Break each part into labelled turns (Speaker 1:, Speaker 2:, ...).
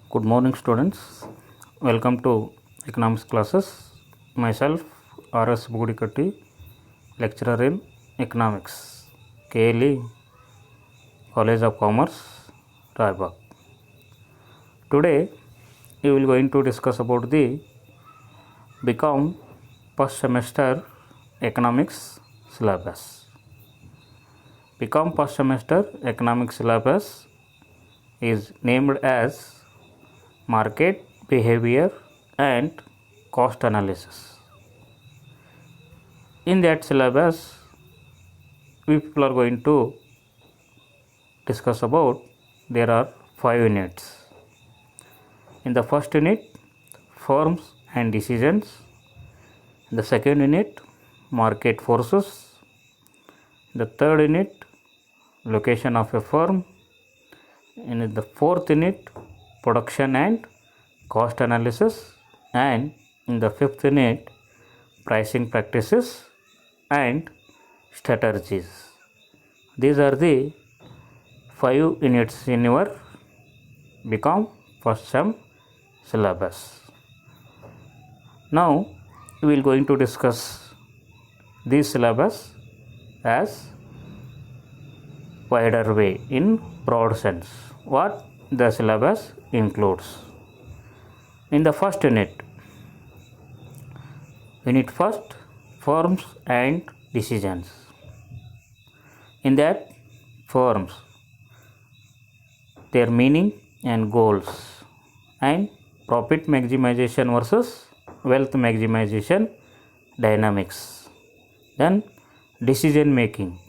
Speaker 1: Good morning, students. Welcome to economics classes. Myself, R.S. Bugudikatti, lecturer in economics, KLE, College of Commerce, Raibag. Today, we will going to discuss about the BCom first semester economics syllabus. BCom first semester economics syllabus is named as market behavior and cost analysis. In that syllabus, we people are going to discuss about there are 5 units. In the first unit, firms and decisions. In the second unit, market forces. In the third unit, location of a firm. In the fourth unit, production and cost analysis, and in the fifth unit, pricing practices and strategies. These are the 5 units in your BCom first sem syllabus. Now we will going to discuss this syllabus as wider way in broad sense. What the syllabus includes. In the first unit first, firms and decisions. In that, firms, their meaning and goals, and profit maximization versus wealth maximization dynamics. Then decision making,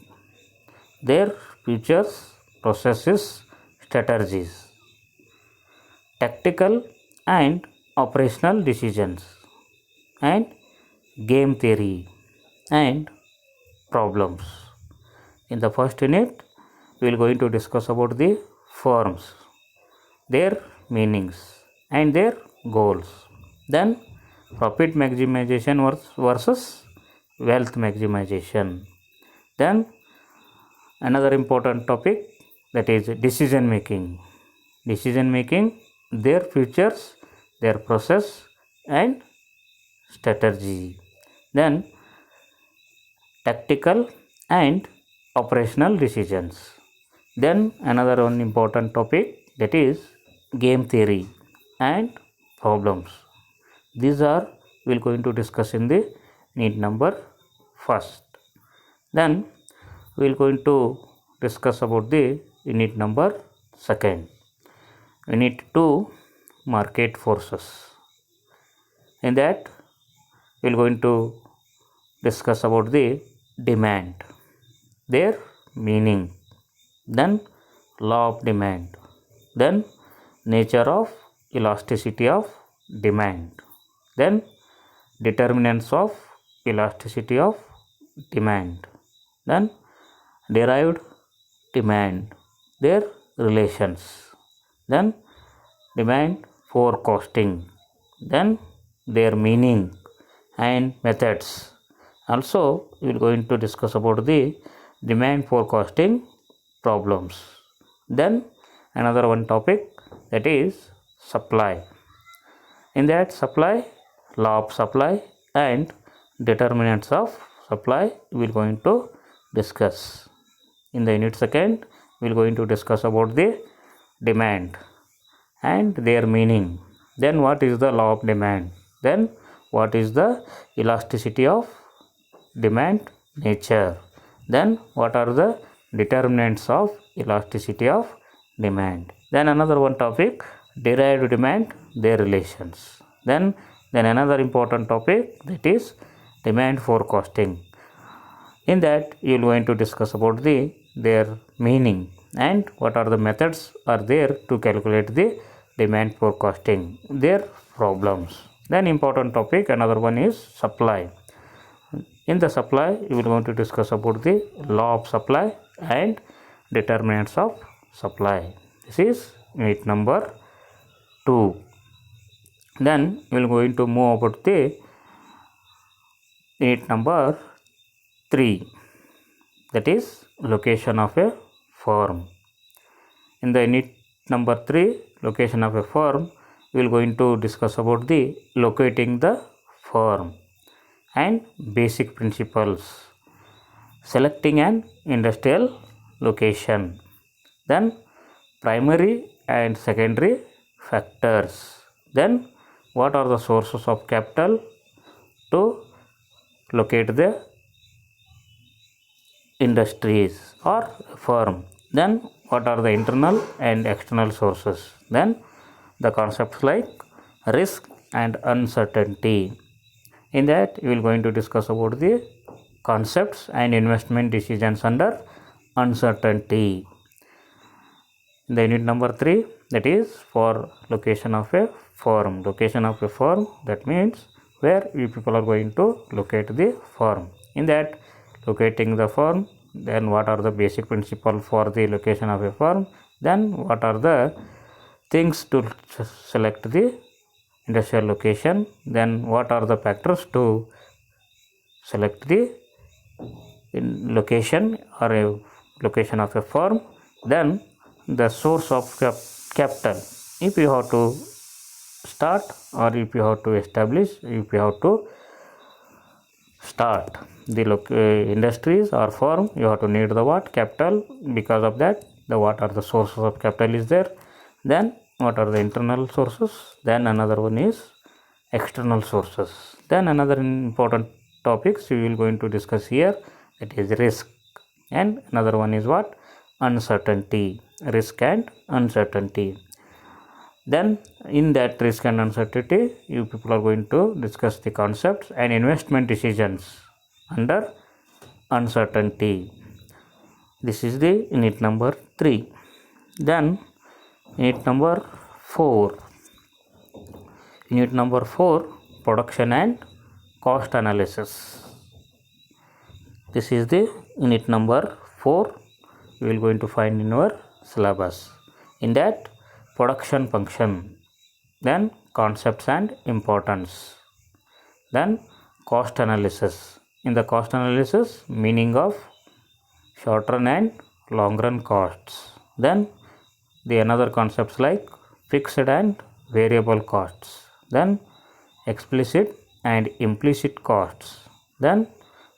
Speaker 1: their features, processes, strategies, tactical and operational decisions, and game theory and problems. In the first unit, we will going to discuss about the firms, their meanings and their goals. Then profit maximization versus wealth maximization. Then another important topic, that is decision making. Decision making, their features, their process and strategy. Then tactical and operational decisions. Then another one important topic, that is game theory and problems. These are we will going to discuss in the unit number first. Then we will going to discuss about the unit number second. Unit 2, market forces. In that, we will going to discuss about the demand, their meaning, then law of demand, then nature of elasticity of demand, then determinants of elasticity of demand, then derived demand, their relations, then demand forecasting, then their meaning and methods. Also, we will going to discuss about the demand forecasting problems. Then another one topic, that is supply. In that, supply, law of supply and determinants of supply we will going to discuss. In the unit second, we will going to discuss about the demand and their meaning. Then what is the law of demand? Then what is the elasticity of demand nature? Then what are the determinants of elasticity of demand? Then another one topic, derived demand, their relations. Then another important topic, that is demand forecasting. In that, you will going to discuss about their meaning and what are the methods are there to calculate the demand forecasting, their problems. Then important topic, another one is supply. In the supply, you will going to discuss about the law of supply and determinants of supply. This is unit number 2. Then we will going to move about the unit number 3, that is location of a firm. In the unit number 3, location of a firm, we will going to discuss about the locating the firm and basic principles, selecting an industrial location, then primary and secondary factors, then what are the sources of capital to locate the industries or firm, then what are the internal and external sources, then the concepts like risk and uncertainty. In that we will going to discuss about the concepts and investment decisions under uncertainty. In the unit number 3, that is for location of a firm. Location of a firm, that means where you people are going to locate the firm. In that, locating the firm, then what are the basic principles for the location of a firm, then what are the things to select the industrial location, then what are the factors to select the location or a location of a firm, then the source of capital. If you have to start or if you have to establish, if you have to start the industries or firm, you have to need the what? Capital. Because of that, the what are the sources of capital is there, then what are the internal sources, then another one is external sources, then another important topics we will going to discuss here, that is risk, and another one is what? Uncertainty. Risk and uncertainty. Then in that risk and uncertainty, you people are going to discuss the concepts and investment decisions under uncertainty. This is the unit number 3. Then unit number 4. Unit number 4, production and cost analysis. This is the unit number 4 we will going to find in our syllabus. In that, production function, then concepts and importance, then cost analysis. In the cost analysis, meaning of short run and long run costs, then the another concepts like fixed and variable costs, then explicit and implicit costs, then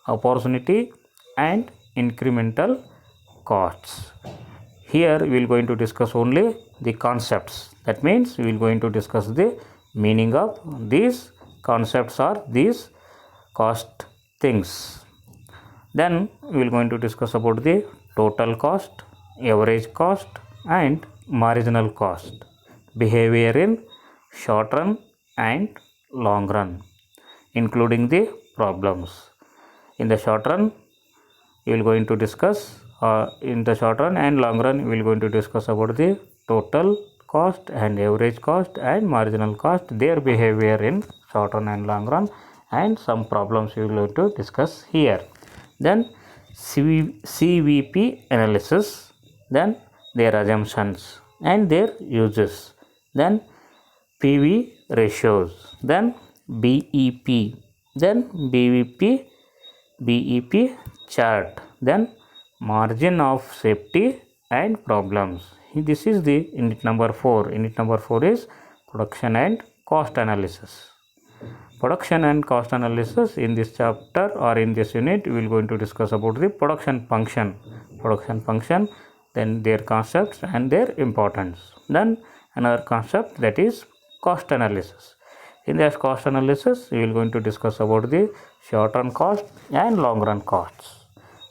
Speaker 1: opportunity and incremental costs. Here we will going to discuss only the concepts. That means we will going to discuss the meaning of these concepts or these cost things. Then we will going to discuss about the total cost, average cost and marginal cost, behavior in short run and long run, including the problems. In the short run, we will going to discuss in the short run and long run, we will going to discuss about the total cost and average cost and marginal cost, their behavior in short run and long run, and some problems we will going to discuss here. Then CVP analysis, then their assumptions and their uses, then PV ratios, then BEP, then BEP chart, then margin of safety and problems. This is the unit number 4. Unit number 4 is production and cost analysis. Production and cost analysis, in this chapter or in this unit we will going to discuss about the production function, then their concepts and their importance. Then another concept, that is cost analysis. In this cost analysis, we will going to discuss about the short run cost and long run costs,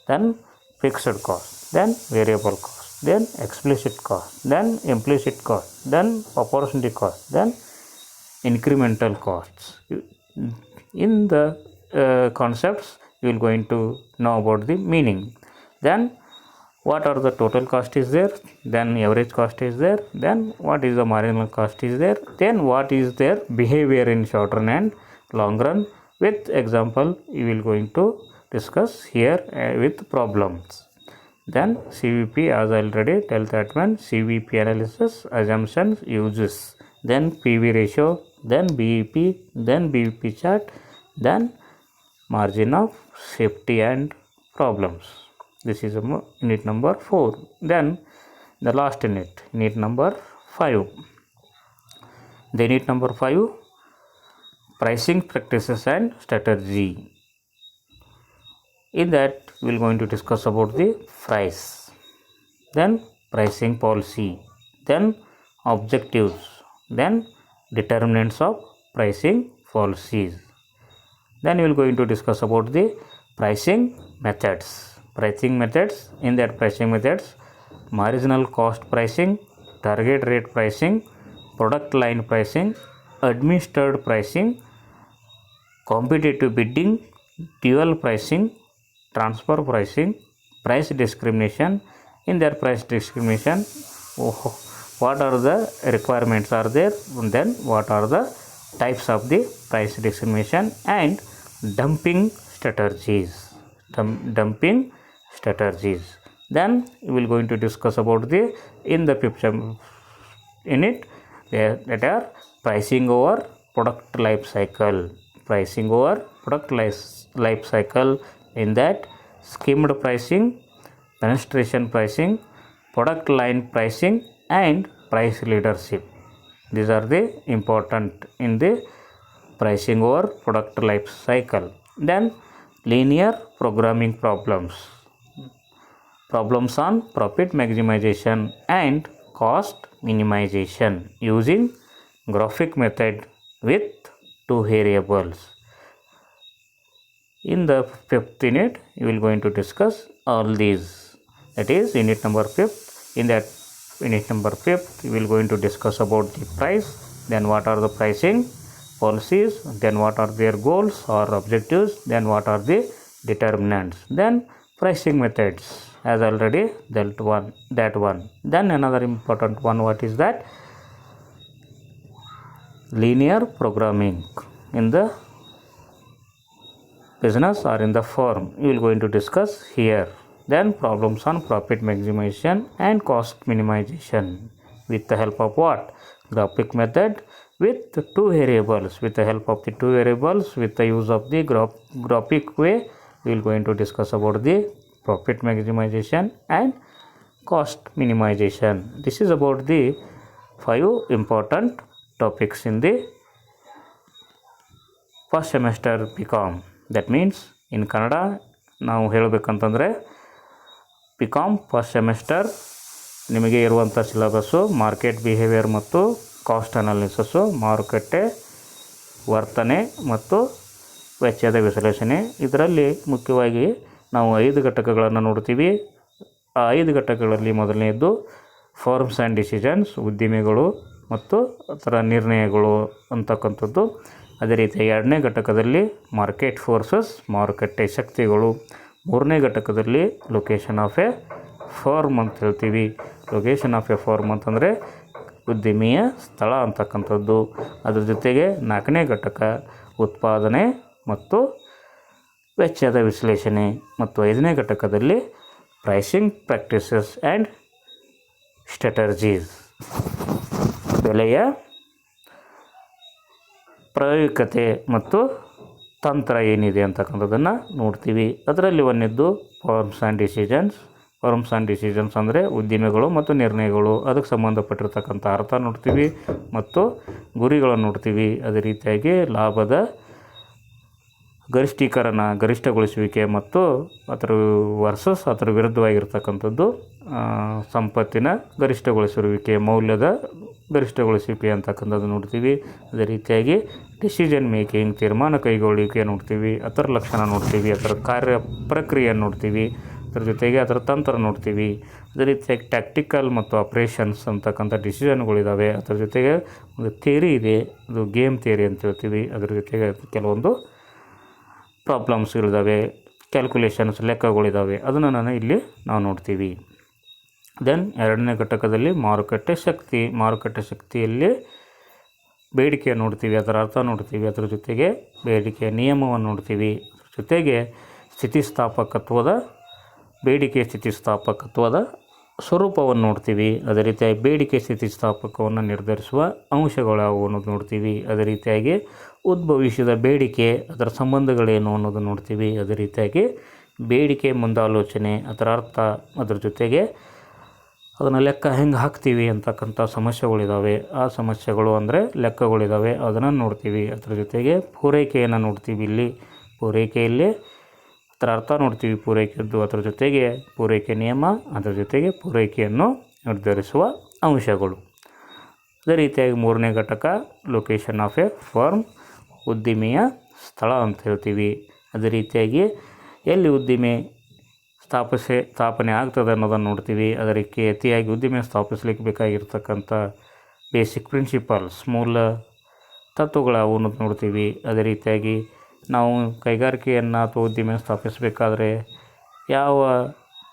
Speaker 1: then fixed cost, then variable cost, then explicit cost, then implicit cost, then opportunity cost, then incremental costs. In the concepts, you will going to know about the meaning. Then what are the total cost is there, then average cost is there, then what is the marginal cost is there, then what is their behavior in short run and long run, with example we will going to discuss here with problems. Then CVP, as I already tell that one, CVP analysis, assumptions, uses, then PV ratio, then BEP, then BEP chart, then margin of safety and problems. This is unit number 4. Then the last unit number 5. Then unit number 5, pricing practices and strategy. In that we will going to discuss about the price, then pricing policy, then objectives, then determinants of pricing policies. Then we will going to discuss about the pricing methods. In that pricing methods, marginal cost pricing, target rate pricing, product line pricing, administered pricing, competitive bidding, dual pricing, transfer pricing, price discrimination. In that price discrimination, what are the requirements are there, and then what are the types of the price discrimination, and dumping strategies. Then we will going to discuss about the in the fifth unit that are pricing over product life cycle. In that, skimmed pricing, penetration pricing, product line pricing, and price leadership. These are the important in the pricing over product life cycle. Then linear programming problems on profit maximization and cost minimization using graphic method with two variables. In the fifth unit, you will going to discuss all these. That is unit number 5. In that unit number 5, we will going to discuss about the price, then what are the pricing policies, then what are their goals or objectives, then what are the determinants, then pricing methods as already dealt one, that one. Then another important one, what is that? Linear programming in the business or in the firm, you will going to discuss here. Then problems on profit maximization and cost minimization with the help of what? Graphic method with two variables. With the help of the two variables, with the use of the graphic way, we will going to discuss about the profit maximization and cost minimization. This is about the 5 important topics in the first semester BCom. That means in Kannada ನಾವು ಹೇಳಬೇಕಂತಂದರೆ BCom first semester ನಿಮಗೆ ಇರುವಂಥ syllabus market behaviour ಮತ್ತು cost analysis, ಮಾರುಕಟ್ಟೆ ವರ್ತನೆ ಮತ್ತು ವೆಚ್ಚದ ವಿಶ್ಲೇಷಣೆ. ಇದರಲ್ಲಿ ಮುಖ್ಯವಾಗಿ ನಾವು 5 ಘಟಕಗಳನ್ನು ನೋಡ್ತೀವಿ. ಆ 5 ಘಟಕಗಳಲ್ಲಿ ಮೊದಲನೆಯದ್ದು ಫಾರ್ಮ್ಸ್ ಆ್ಯಂಡ್ ಡಿಸಿಷನ್ಸ್, ಉದ್ದಿಮೆಗಳು ಮತ್ತು ಅದರ ನಿರ್ಣಯಗಳು ಅಂತಕ್ಕಂಥದ್ದು. ಅದೇ ರೀತಿ 2ನೇ ಘಟಕದಲ್ಲಿ ಮಾರ್ಕೆಟ್ ಫೋರ್ಸಸ್, ಮಾರುಕಟ್ಟೆ ಶಕ್ತಿಗಳು. 3ನೇ ಘಟಕದಲ್ಲಿ ಲೊಕೇಶನ್ ಆಫ್ ಎ ಫಾರ್ಮ್ ಅಂತ ಹೇಳ್ತೀವಿ. ಲೊಕೇಶನ್ ಆಫ್ ಎ ಫಾರ್ಮ್ ಅಂತಂದರೆ ಉದ್ದಿಮೆಯ ಸ್ಥಳ ಅಂತಕ್ಕಂಥದ್ದು. ಅದ್ರ ಜೊತೆಗೆ 4ನೇ ಘಟಕ ಉತ್ಪಾದನೆ ಮತ್ತು ವೆಚ್ಚದ ವಿಶ್ಲೇಷಣೆ. ಮತ್ತು 5ನೇ ಘಟಕದಲ್ಲಿ ಪ್ರೈಸಿಂಗ್ ಪ್ರಾಕ್ಟೀಸಸ್ ಆ್ಯಂಡ್ ಸ್ಟ್ರಾಟಜೀಸ್, ಬೆಲೆಯ ಪ್ರಾಯೋಗಿಕತೆ ಮತ್ತು ತಂತ್ರ ಏನಿದೆ ಅಂತಕ್ಕಂಥದ್ದನ್ನು ನೋಡ್ತೀವಿ. ಅದರಲ್ಲಿ ಒಂದನೇದ್ದು ಫಾರ್ಮ್ಸ್ ಆ್ಯಂಡ್ ಡಿಸಿಷನ್ಸ್ ಅಂದರೆ ಉದ್ದಿಮೆಗಳು ಮತ್ತು ನಿರ್ಣಯಗಳು, ಅದಕ್ಕೆ ಸಂಬಂಧಪಟ್ಟಿರ್ತಕ್ಕಂಥ ಅರ್ಥ ನೋಡ್ತೀವಿ ಮತ್ತು ಗುರಿಗಳನ್ನು ನೋಡ್ತೀವಿ. ಅದೇ ರೀತಿಯಾಗಿ ಲಾಭದ ಗರಿಷ್ಠಗೊಳಿಸುವಿಕೆ ಮತ್ತು ಅದರ ವಿರುದ್ಧವಾಗಿರ್ತಕ್ಕಂಥದ್ದು ಸಂಪತ್ತಿನ ಗರಿಷ್ಠಗೊಳಿಸುವಿಕೆ, ಮೌಲ್ಯದ ಗರಿಷ್ಠಗೊಳಿಸುವಿಕೆ ಅಂತಕ್ಕಂಥದ್ದು ನೋಡ್ತೀವಿ. ಅದೇ ರೀತಿಯಾಗಿ ಡಿಸಿಷನ್ ಮೇಕಿಂಗ್, ತೀರ್ಮಾನ ಕೈಗೊಳ್ಳುವಿಕೆ ನೋಡ್ತೀವಿ, ಅದರ ಲಕ್ಷಣ ನೋಡ್ತೀವಿ, ಅದರ ಕಾರ್ಯ ಪ್ರಕ್ರಿಯೆಯನ್ನು ನೋಡ್ತೀವಿ, ಅದರ ಜೊತೆಗೆ ಅದರ ತಂತ್ರ ನೋಡ್ತೀವಿ. ಅದೇ ರೀತಿಯಾಗಿ ಟ್ಯಾಕ್ಟಿಕಲ್ ಮತ್ತು ಆಪ್ರೇಷನ್ಸ್ ಅಂತಕ್ಕಂಥ ಡಿಸಿಷನ್ಗಳಿದ್ದಾವೆ. ಅದರ ಜೊತೆಗೆ ಒಂದು ಥಿಯರಿ ಇದೆ, ಅದು ಗೇಮ್ ಥಿಯರಿ ಅಂತ ಹೇಳ್ತೀವಿ. ಅದರ ಜೊತೆಗೆ ಕೆಲವೊಂದು ಪ್ರಾಬ್ಲಮ್ಸ್ಗಳಿದ್ದಾವೆ, ಕ್ಯಾಲ್ಕುಲೇಷನ್ಸ್, ಲೆಕ್ಕಗಳಿದ್ದಾವೆ. ಅದನ್ನು ನಾವು ನೋಡ್ತೀವಿ. ದೆನ್ 2ನೇ ಘಟಕದಲ್ಲಿ ಮಾರುಕಟ್ಟೆ ಶಕ್ತಿಯಲ್ಲಿ ಬೇಡಿಕೆ ನೋಡ್ತೀವಿ, ಅದರ ಅರ್ಥ ನೋಡ್ತೀವಿ. ಅದರ ಜೊತೆಗೆ ಬೇಡಿಕೆಯ ನಿಯಮವನ್ನು ನೋಡ್ತೀವಿ. ಅದ್ರ ಜೊತೆಗೆ ಬೇಡಿಕೆ ಸ್ಥಿತಿಸ್ಥಾಪಕತ್ವದ ಸ್ವರೂಪವನ್ನು ನೋಡ್ತೀವಿ. ಅದೇ ರೀತಿಯಾಗಿ ಬೇಡಿಕೆ ಸ್ಥಿತಿಸ್ಥಾಪಕವನ್ನು ನಿರ್ಧರಿಸುವ ಅಂಶಗಳು ಯಾವುವು ಅನ್ನೋದು ನೋಡ್ತೀವಿ. ಅದೇ ರೀತಿಯಾಗಿ ಉದ್ಭವಿಸಿದ ಬೇಡಿಕೆ, ಅದರ ಸಂಬಂಧಗಳೇನು ಅನ್ನೋದು ನೋಡ್ತೀವಿ. ಅದೇ ರೀತಿಯಾಗಿ ಬೇಡಿಕೆ ಮುಂದಾಲೋಚನೆ, ಅದರ ಅರ್ಥ, ಅದರ ಜೊತೆಗೆ ಅದನ್ನು ಲೆಕ್ಕ ಹೆಂಗೆ ಹಾಕ್ತೀವಿ ಅಂತಕ್ಕಂಥ ಸಮಸ್ಯೆಗಳಿದ್ದಾವೆ. ಆ ಸಮಸ್ಯೆಗಳು ಅಂದರೆ ಲೆಕ್ಕಗಳಿದ್ದಾವೆ, ಅದನ್ನು ನೋಡ್ತೀವಿ. ಅದ್ರ ಜೊತೆಗೆ ಪೂರೈಕೆಯನ್ನು ನೋಡ್ತೀವಿ. ಇಲ್ಲಿ ಪೂರೈಕೆಯಲ್ಲಿ ಅದರ ಅರ್ಥ ನೋಡ್ತೀವಿ ಪೂರೈಕೆದ್ದು. ಅದರ ಜೊತೆಗೆ ಪೂರೈಕೆ ನಿಯಮ, ಅದರ ಜೊತೆಗೆ ಪೂರೈಕೆಯನ್ನು ನಿರ್ಧರಿಸುವ ಅಂಶಗಳು. ಅದೇ ರೀತಿಯಾಗಿ ಮೂರನೇ ಘಟಕ ಲೊಕೇಶನ್ ಆಫ್ ಎ ಫರ್ಮ್, ಉದ್ದಿಮೆಯ ಸ್ಥಳ ಅಂತ ಹೇಳ್ತೀವಿ. ಅದೇ ರೀತಿಯಾಗಿ ಎಲ್ಲಿ ಉದ್ದಿಮೆ ಸ್ಥಾಪನೆ ಆಗ್ತದೆ ಅನ್ನೋದನ್ನು ನೋಡ್ತೀವಿ. ಅದಕ್ಕೆ ಅತಿಯಾಗಿ ಉದ್ದಿಮೆ ಸ್ಥಾಪಿಸಲಿಕ್ಕೆ ಬೇಕಾಗಿರ್ತಕ್ಕಂಥ ಬೇಸಿಕ್ ಪ್ರಿನ್ಸಿಪಲ್ಸ್, ಮೂಲ ತತ್ವಗಳು ಅನ್ನೋದು ನೋಡ್ತೀವಿ. ಅದೇ ರೀತಿಯಾಗಿ ನಾವು ಕೈಗಾರಿಕೆಯನ್ನು ಅಥವಾ ಉದ್ದಿಮೆ ಸ್ಥಾಪಿಸಬೇಕಾದ್ರೆ ಯಾವ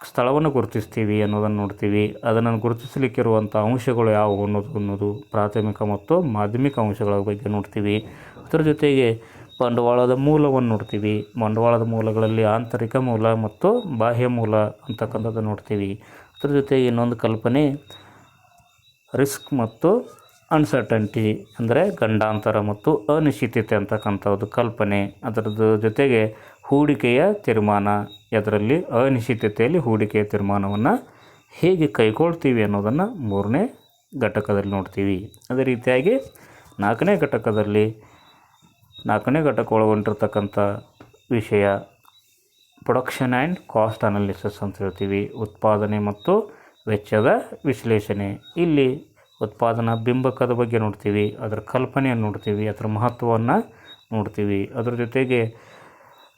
Speaker 1: ಸ್ಥಳವನ್ನು ಗುರುತಿಸ್ತೀವಿ ಅನ್ನೋದನ್ನು ನೋಡ್ತೀವಿ. ಅದನ್ನು ಗುರುತಿಸಲಿಕ್ಕಿರುವಂಥ ಅಂಶಗಳು ಯಾವುವು ಅನ್ನೋದು ಪ್ರಾಥಮಿಕ ಮತ್ತು ಮಾಧ್ಯಮಿಕ ಅಂಶಗಳ ಬಗ್ಗೆ ನೋಡ್ತೀವಿ. ಅದರ ಜೊತೆಗೆ ಬಂಡವಾಳದ ಮೂಲವನ್ನು ನೋಡ್ತೀವಿ. ಬಂಡವಾಳದ ಮೂಲಗಳಲ್ಲಿ ಆಂತರಿಕ ಮೂಲ ಮತ್ತು ಬಾಹ್ಯ ಮೂಲ ಅಂತಕ್ಕಂಥದ್ದು ನೋಡ್ತೀವಿ. ಅದರ ಜೊತೆಗೆ ಇನ್ನೊಂದು ಕಲ್ಪನೆ ರಿಸ್ಕ್ ಮತ್ತು ಅನ್ಸರ್ಟನ್ಟಿ, ಅಂದರೆ ಗಂಡಾಂತರ ಮತ್ತು ಅನಿಶ್ಚಿತತೆ ಅಂತಕ್ಕಂಥದ್ದು ಕಲ್ಪನೆ. ಅದರದ್ದು ಜೊತೆಗೆ ಹೂಡಿಕೆಯ ತೀರ್ಮಾನ, ಅದರಲ್ಲಿ ಅನಿಶ್ಚಿತತೆಯಲ್ಲಿ ಹೂಡಿಕೆಯ ತೀರ್ಮಾನವನ್ನು ಹೇಗೆ ಕೈಗೊಳ್ತೀವಿ ಅನ್ನೋದನ್ನು ಮೂರನೇ ಘಟಕದಲ್ಲಿ ನೋಡ್ತೀವಿ. ಅದೇ ರೀತಿಯಾಗಿ ನಾಲ್ಕನೇ ಘಟಕ ಒಳಗೊಂಡಿರ್ತಕ್ಕಂಥ ವಿಷಯ ಪ್ರೊಡಕ್ಷನ್ ಆ್ಯಂಡ್ ಕಾಸ್ಟ್ ಅನಾಲಿಸಿಸ್ ಅಂತ ಹೇಳ್ತೀವಿ. ಉತ್ಪಾದನೆ ಮತ್ತು ವೆಚ್ಚದ ವಿಶ್ಲೇಷಣೆ. ಇಲ್ಲಿ ಉತ್ಪಾದನಾ ಬಿಂಬಕದ ಬಗ್ಗೆ ನೋಡ್ತೀವಿ, ಅದರ ಕಲ್ಪನೆಯನ್ನು ನೋಡ್ತೀವಿ, ಅದರ ಮಹತ್ವವನ್ನು ನೋಡ್ತೀವಿ. ಅದರ ಜೊತೆಗೆ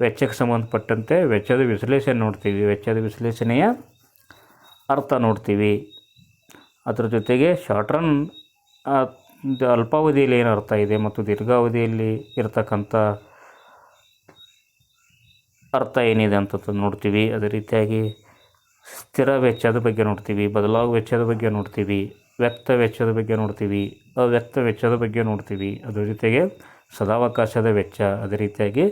Speaker 1: ವೆಚ್ಚಕ್ಕೆ ಸಂಬಂಧಪಟ್ಟಂತೆ ವೆಚ್ಚದ ವಿಶ್ಲೇಷಣೆ ನೋಡ್ತೀವಿ, ವೆಚ್ಚದ ವಿಶ್ಲೇಷಣೆಯ ಅರ್ಥ ನೋಡ್ತೀವಿ. ಅದರ ಜೊತೆಗೆ ಶಾರ್ಟ್ ರನ್ ಅಲ್ಪಾವಧಿಯಲ್ಲಿ ಏನು ಅರ್ಥ ಇದೆ ಮತ್ತು ದೀರ್ಘಾವಧಿಯಲ್ಲಿ ಇರತಕ್ಕಂಥ ಅರ್ಥ ಏನಿದೆ ಅಂತ ನೋಡ್ತೀವಿ. ಅದೇ ರೀತಿಯಾಗಿ ಸ್ಥಿರ ವೆಚ್ಚದ ಬಗ್ಗೆ ನೋಡ್ತೀವಿ, ಬದಲಾಗುವ ವೆಚ್ಚದ ಬಗ್ಗೆ ನೋಡ್ತೀವಿ, ವ್ಯಕ್ತ ವೆಚ್ಚದ ಬಗ್ಗೆ ನೋಡ್ತೀವಿ, ಅವ್ಯಕ್ತ ವೆಚ್ಚದ ಬಗ್ಗೆ ನೋಡ್ತೀವಿ. ಅದರ ಜೊತೆಗೆ ಸದಾವಕಾಶದ ವೆಚ್ಚ, ಅದೇ ರೀತಿಯಾಗಿ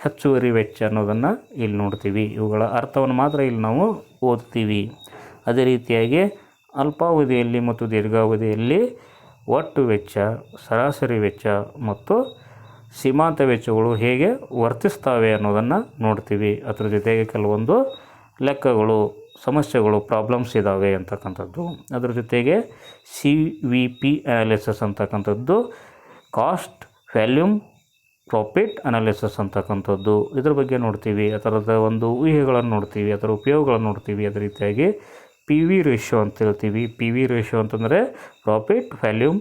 Speaker 1: ಹೆಚ್ಚುವರಿ ವೆಚ್ಚ ಅನ್ನೋದನ್ನು ಇಲ್ಲಿ ನೋಡ್ತೀವಿ. ಇವುಗಳ ಅರ್ಥವನ್ನು ಮಾತ್ರ ಇಲ್ಲಿ ನಾವು ಓದ್ತೀವಿ. ಅದೇ ರೀತಿಯಾಗಿ ಅಲ್ಪಾವಧಿಯಲ್ಲಿ ಮತ್ತು ದೀರ್ಘಾವಧಿಯಲ್ಲಿ ಒಟ್ಟು ವೆಚ್ಚ, ಸರಾಸರಿ ವೆಚ್ಚ ಮತ್ತು ಸೀಮಾಂತ ವೆಚ್ಚಗಳು ಹೇಗೆ ವರ್ತಿಸ್ತವೆ ಅನ್ನೋದನ್ನು ನೋಡ್ತೀವಿ. ಅದರ ಜೊತೆಗೆ ಕೆಲವೊಂದು ಲೆಕ್ಕಗಳು, ಸಮಸ್ಯೆಗಳು, ಪ್ರಾಬ್ಲಮ್ಸ್ ಇದ್ದಾವೆ ಅಂತಕ್ಕಂಥದ್ದು. ಅದರ ಜೊತೆಗೆ CVP ಅನಾಲಿಸಿಸ್ ಅಂತಕ್ಕಂಥದ್ದು, ಕಾಸ್ಟ್ ವ್ಯಾಲ್ಯೂಮ್ ಪ್ರಾಫಿಟ್ ಅನಾಲಿಸಿಸ್ ಅಂತಕ್ಕಂಥದ್ದು. ಇದ್ರ ಬಗ್ಗೆ ನೋಡ್ತೀವಿ. ಅದರದ ಒಂದು ಊಹೆಗಳನ್ನು ನೋಡ್ತೀವಿ, ಅದರ ಉಪಯೋಗಗಳನ್ನು ನೋಡ್ತೀವಿ. ಅದೇ ರೀತಿಯಾಗಿ PV ರೇಷಿಯೋ ಅಂತ ಹೇಳ್ತೀವಿ. PV ರೇಷಿಯೋ ಅಂತಂದರೆ ಪ್ರಾಫಿಟ್ ವ್ಯಾಲ್ಯೂಮ್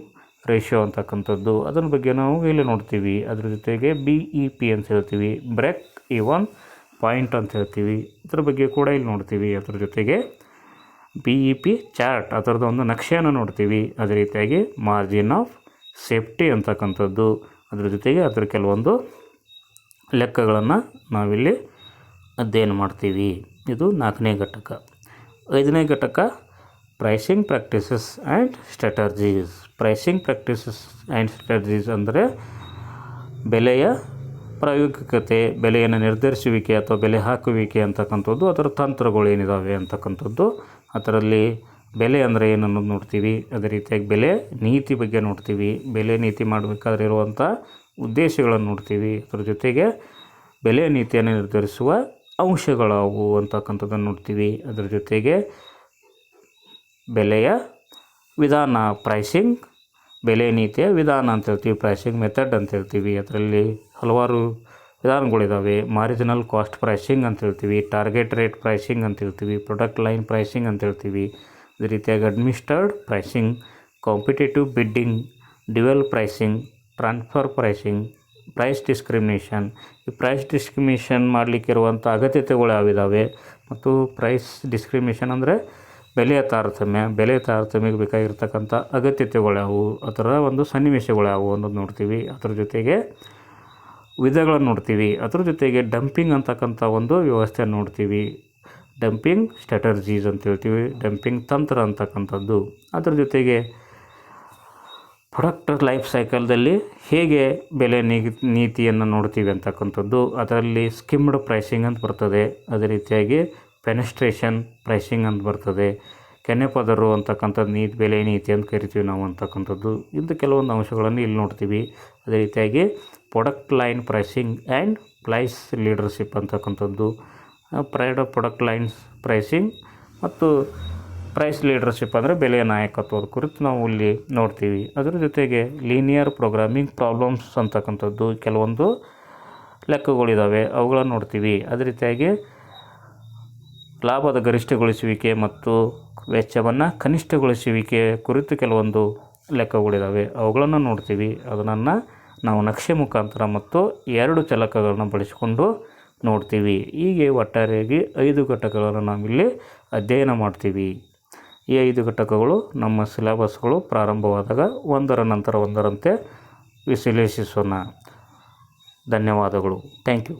Speaker 1: ರೇಷಿಯೋ ಅಂತಕ್ಕಂಥದ್ದು, ಅದರ ಬಗ್ಗೆ ನಾವು ಇಲ್ಲಿ ನೋಡ್ತೀವಿ. ಅದ್ರ ಜೊತೆಗೆ BEP ಅಂತ ಹೇಳ್ತೀವಿ, ಬ್ರೇಕ್ ಈವನ್ ಪಾಯಿಂಟ್ ಅಂತ ಹೇಳ್ತೀವಿ. ಇದ್ರ ಬಗ್ಗೆ ಕೂಡ ಇಲ್ಲಿ ನೋಡ್ತೀವಿ. ಅದ್ರ ಜೊತೆಗೆ BEP ಚಾರ್ಟ್, ಅದರದ್ದು ಒಂದು ನಕ್ಷೆಯನ್ನು ನೋಡ್ತೀವಿ. ಅದೇ ರೀತಿಯಾಗಿ ಮಾರ್ಜಿನ್ ಆಫ್ ಸೇಫ್ಟಿ ಅಂತಕ್ಕಂಥದ್ದು, ಅದ್ರ ಜೊತೆಗೆ ಅದರ ಕೆಲವೊಂದು ಲೆಕ್ಕಗಳನ್ನು ನಾವಿಲ್ಲಿ ಅಧ್ಯಯನ ಮಾಡ್ತೀವಿ. ಇದು 4ನೇ ಘಟಕ. 5ನೇ ಘಟಕ pricing practices and strategies. Pricing practices and strategies ಅಂದರೆ ಬೆಲೆಯ ಪ್ರಾಯೋಗಿಕತೆ, ಬೆಲೆಯನ್ನು ನಿರ್ಧರಿಸುವಿಕೆ ಅಥವಾ ಬೆಲೆ ಹಾಕುವಿಕೆ ಅಂತಕ್ಕಂಥದ್ದು, ಅದರ ತಂತ್ರಗಳು ಏನಿದ್ದಾವೆ ಅಂತಕ್ಕಂಥದ್ದು. ಅದರಲ್ಲಿ ಬೆಲೆ ಅಂದರೆ ಏನನ್ನು ನೋಡ್ತೀವಿ. ಅದೇ ರೀತಿಯಾಗಿ ಬೆಲೆ ನೀತಿ ಬಗ್ಗೆ ನೋಡ್ತೀವಿ. ಬೆಲೆ ನೀತಿ ಮಾಡಬೇಕಾದ್ರೆ ಇರುವಂಥ ಉದ್ದೇಶಗಳನ್ನು ನೋಡ್ತೀವಿ. ಅದರ ಜೊತೆಗೆ ಬೆಲೆ ನೀತಿಯನ್ನು ನಿರ್ಧರಿಸುವ ಅಂಶಗಳವು ಅಂತಕ್ಕಂಥದ್ದನ್ನು ನೋಡ್ತೀವಿ. ಅದರ ಜೊತೆಗೆ ಬೆಲೆಯ ವಿಧಾನ, ಪ್ರೈಸಿಂಗ್, ಬೆಲೆ ನೀತಿಯ ವಿಧಾನ ಅಂತ ಹೇಳ್ತೀವಿ, ಪ್ರೈಸಿಂಗ್ ಮೆಥಡ್ ಅಂತ ಹೇಳ್ತೀವಿ. ಅದರಲ್ಲಿ ಹಲವಾರು ವಿಧಾನಗಳಿದ್ದಾವೆ. ಮಾರ್ಜಿನಲ್ ಕಾಸ್ಟ್ ಪ್ರೈಸಿಂಗ್ ಅಂತ ಹೇಳ್ತೀವಿ, ಟಾರ್ಗೆಟ್ ರೇಟ್ ಪ್ರೈಸಿಂಗ್ ಅಂತ ಹೇಳ್ತೀವಿ, ಪ್ರಾಡಕ್ಟ್ ಲೈನ್ ಪ್ರೈಸಿಂಗ್ ಅಂತ ಹೇಳ್ತೀವಿ. ಅದೇ ರೀತಿಯಾಗಿ administered pricing, competitive bidding, dual pricing, transfer pricing, price discrimination. ಈ ಪ್ರೈಸ್ ಡಿಸ್ಕ್ರಿಮಿನೇಷನ್ ಮಾಡಲಿಕ್ಕಿರುವಂಥ ಅಗತ್ಯತೆಗಳು ಯಾವಿದ್ದಾವೆ ಮತ್ತು ಪ್ರೈಸ್ ಡಿಸ್ಕ್ರಿಮಿನೇಷನ್ ಅಂದರೆ ಬೆಲೆಯ ತಾರತಮ್ಯಕ್ಕೆ ಬೇಕಾಗಿರ್ತಕ್ಕಂಥ ಅಗತ್ಯತೆಗಳು ಯಾವುವು, ಅದರ ಒಂದು ಸನ್ನಿವೇಶಗಳು ಯಾವುವು ಅನ್ನೋದು ನೋಡ್ತೀವಿ. ಅದರ ಜೊತೆಗೆ ವಿಧಗಳನ್ನು ನೋಡ್ತೀವಿ. ಅದ್ರ ಜೊತೆಗೆ ಡಂಪಿಂಗ್ ಅಂತಕ್ಕಂಥ ಒಂದು ವ್ಯವಸ್ಥೆಯನ್ನು ನೋಡ್ತೀವಿ, ಡಂಪಿಂಗ್ ಸ್ಟ್ರಾಟರ್ಜೀಸ್ ಅಂತ ಹೇಳ್ತೀವಿ, ಡಂಪಿಂಗ್ ತಂತ್ರ ಅಂತಕ್ಕಂಥದ್ದು. ಅದರ ಜೊತೆಗೆ ಪ್ರಾಡಕ್ಟ್ ಲೈಫ್ ಸೈಕಲ್ದಲ್ಲಿ ಹೇಗೆ ಬೆಲೆ ನೀತಿಯನ್ನು ನೋಡ್ತೀವಿ ಅಂತಕ್ಕಂಥದ್ದು. ಅದರಲ್ಲಿ ಸ್ಕಿಮ್ಡ್ ಪ್ರೈಸಿಂಗ್ ಅಂತ ಬರ್ತದೆ. ಅದೇ ರೀತಿಯಾಗಿ ಪೆನೆಸ್ಟ್ರೇಷನ್ ಪ್ರೈಸಿಂಗ್ ಅಂತ ಬರ್ತದೆ. ಕೆನೆಪದರು ಅಂತಕ್ಕಂಥದ್ದು ಬೆಲೆ ನೀತಿ ಅಂತ ಕರಿತೀವಿ ನಾವು ಅಂತಕ್ಕಂಥದ್ದು. ಇಂಥ ಕೆಲವೊಂದು ಅಂಶಗಳನ್ನು ಇಲ್ಲಿ ನೋಡ್ತೀವಿ. ಅದೇ ರೀತಿಯಾಗಿ product line pricing and price leadership ಅಂತಕ್ಕಂಥದ್ದು, ಪ್ರಾಡಕ್ಟ್ ಲೈನ್ಸ್ ಪ್ರೈಸಿಂಗ್ ಮತ್ತು ಪ್ರೈಸ್ ಲೀಡರ್ಶಿಪ್ ಅಂದರೆ ಬೆಲೆಯ ನಾಯಕತ್ವದ ಕುರಿತು ನಾವು ಇಲ್ಲಿ ನೋಡ್ತೀವಿ. ಅದರ ಜೊತೆಗೆ ಲೀನಿಯರ್ ಪ್ರೋಗ್ರಾಮಿಂಗ್ ಪ್ರಾಬ್ಲಮ್ಸ್ ಅಂತಕ್ಕಂಥದ್ದು ಕೆಲವೊಂದು ಲೆಕ್ಕಗಳಿದ್ದಾವೆ, ಅವುಗಳನ್ನು ನೋಡ್ತೀವಿ. ಅದೇ ರೀತಿಯಾಗಿ ಲಾಭದ ಗರಿಷ್ಠಗೊಳಿಸುವಿಕೆ ಮತ್ತು ವೆಚ್ಚವನ್ನು ಕನಿಷ್ಠಗೊಳಿಸುವಿಕೆ ಕುರಿತು ಕೆಲವೊಂದು ಲೆಕ್ಕಗಳಿದ್ದಾವೆ, ಅವುಗಳನ್ನು ನೋಡ್ತೀವಿ. ಅದನ್ನು ನಾವು ನಕ್ಷೆ ಮುಖಾಂತರ ಮತ್ತು 2 ಚಲಕಗಳನ್ನು ಬಳಸಿಕೊಂಡು ನೋಡ್ತೀವಿ. ಹೀಗೆ ಒಟ್ಟಾರೆಯಾಗಿ 5 ಘಟಕಗಳನ್ನು ನಾವಿಲ್ಲಿ ಅಧ್ಯಯನ ಮಾಡ್ತೀವಿ. ಈ 5 ಘಟಕಗಳು ನಮ್ಮ ಸಿಲೆಬಸ್ಗಳು ಪ್ರಾರಂಭವಾದಾಗ ಒಂದರ ನಂತರ ಒಂದರಂತೆ ವಿಶ್ಲೇಷಿಸೋಣ. ಧನ್ಯವಾದಗಳು. Thank you.